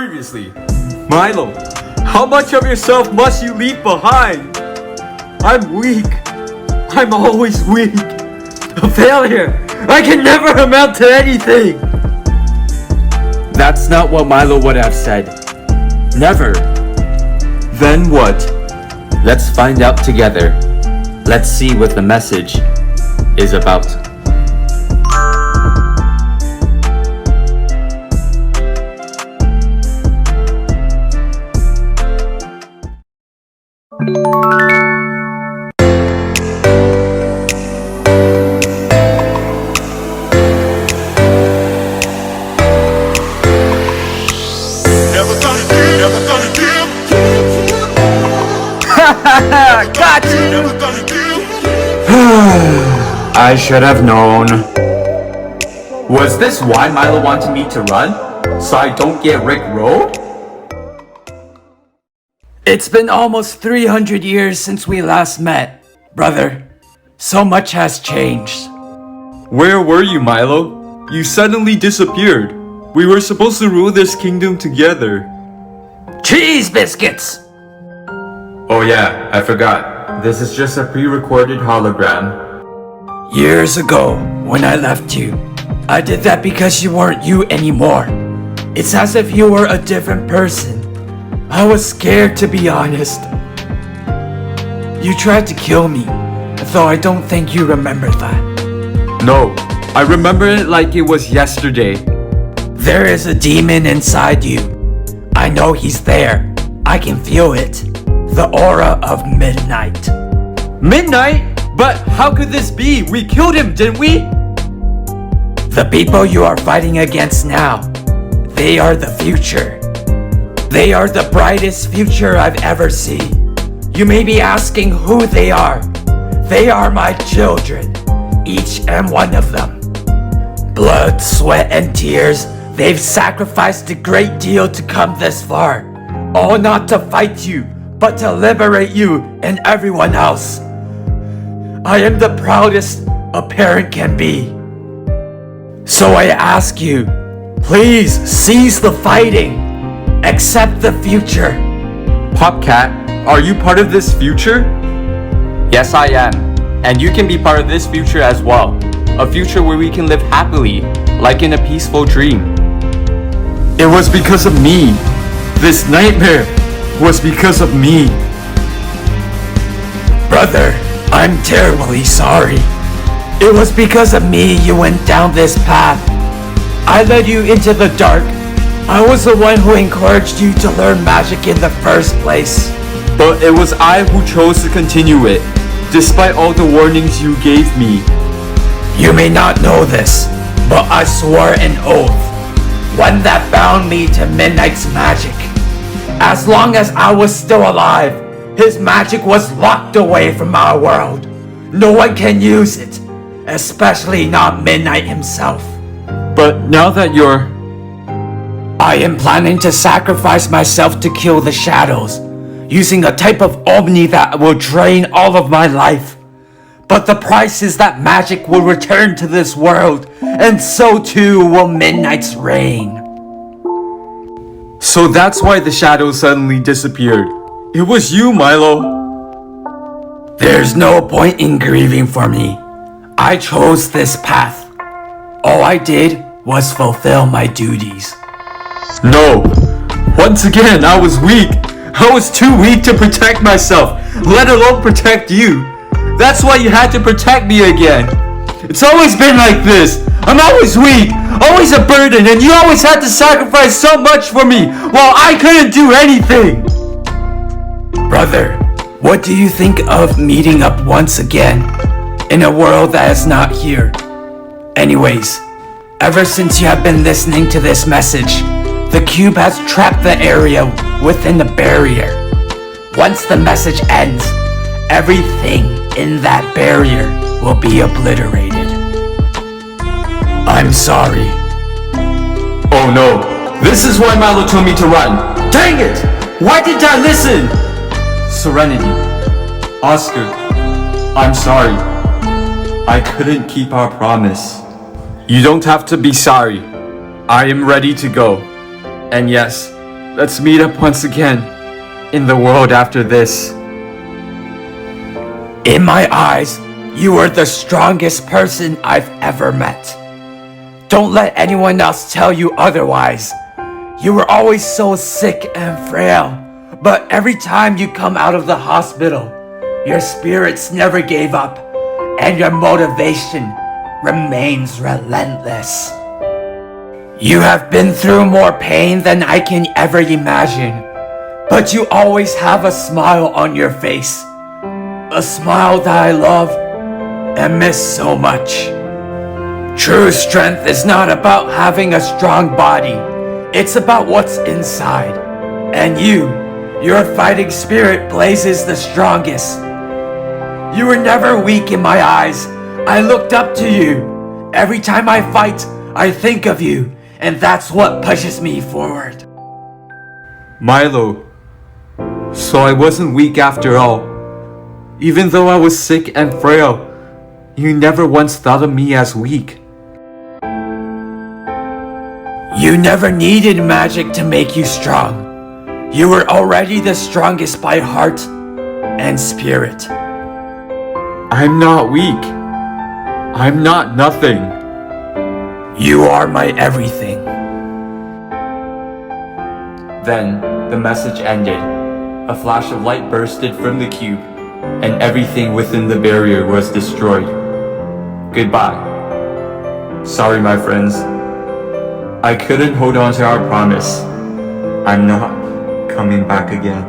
previously. Milo, how much of yourself must you leave behind? I'm weak. I'm always weak. A failure. I can never amount to anything. That's not what Milo would have said. Never. Then what? Let's find out together. Let's see what the message is about. Got you! I should have known. Was this why Milo wanted me to run? So I don't get rickrolled? It's been almost 300 years since we last met, brother. So much has changed. Where were you, Milo? You suddenly disappeared. We were supposed to rule this kingdom together. Cheese biscuits! Oh yeah, I forgot. This is just a pre-recorded hologram. Years ago, when I left you, I did that because you weren't you anymore. It's as if you were a different person. I was scared, to be honest. You tried to kill me, though I don't think you remember that. No, I remember it like it was yesterday. There is a demon inside you. I know he's there. I can feel it. The aura of midnight. Midnight? But how could this be? We killed him, didn't we? The people you are fighting against now, they are the future. They are the brightest future I've ever seen. You may be asking who they are. They are my children, each and one of them. Blood, sweat, and tears, they've sacrificed a great deal to come this far. All not to fight you, but to liberate you and everyone else. I am the proudest a parent can be. So I ask you, please cease the fighting. Accept the future. PopCat, are you part of this future? Yes, I am. And you can be part of this future as well. A future where we can live happily, like in a peaceful dream. It was because of me. This nightmare was because of me. Brother, I'm terribly sorry. It was because of me you went down this path. I led you into the dark. I was the one who encouraged you to learn magic in the first place. But it was I who chose to continue it, despite all the warnings you gave me. You may not know this, but I swore an oath, one that bound me to Midnight's magic. As long as I was still alive, his magic was locked away from our world. No one can use it, especially not Midnight himself. But now that you're... I am planning to sacrifice myself to kill the shadows, using a type of Omni that will drain all of my life. But the price is that magic will return to this world, and so too will Midnight's reign. So that's why the shadows suddenly disappeared. It was you, Milo. There's no point in grieving for me. I chose this path. All I did was fulfill my duties. No. Once again, I was weak. I was too weak to protect myself, let alone protect you. That's why you had to protect me again. It's always been like this. I'm always weak, always a burden, and you always had to sacrifice so much for me while I couldn't do anything. Brother, what do you think of meeting up once again in a world that is not here? Anyways, ever since you have been listening to this message, the cube has trapped the area within the barrier. Once the message ends, everything in that barrier will be obliterated. I'm sorry. Oh no, this is why Milo told me to run. Dang it! Why didn't I listen? Serenity. Oscar, I'm sorry. I couldn't keep our promise. You don't have to be sorry. I am ready to go. And yes, Let's meet up once again in the world after this. In my eyes, you are the strongest person I've ever met. Don't let anyone else tell you otherwise. You were always so sick and frail, but every time you come out of the hospital, your spirits never gave up, and your motivation remains relentless. You have been through more pain than I can ever imagine, but you always have a smile on your face. A smile that I love and miss so much. True strength is not about having a strong body. It's about what's inside. And your fighting spirit blazes the strongest. You were never weak in my eyes. I looked up to you. Every time I fight, I think of you, and that's what pushes me forward. Milo, so I wasn't weak after all. Even though I was sick and frail, you never once thought of me as weak. You never needed magic to make you strong. You were already the strongest by heart and spirit. I'm not weak. I'm not nothing. You are my everything. Then the message ended. A flash of light bursted from the cube, and everything within the barrier was destroyed. Goodbye. Sorry, my friends. I couldn't hold on to our promise. I'm not coming back again.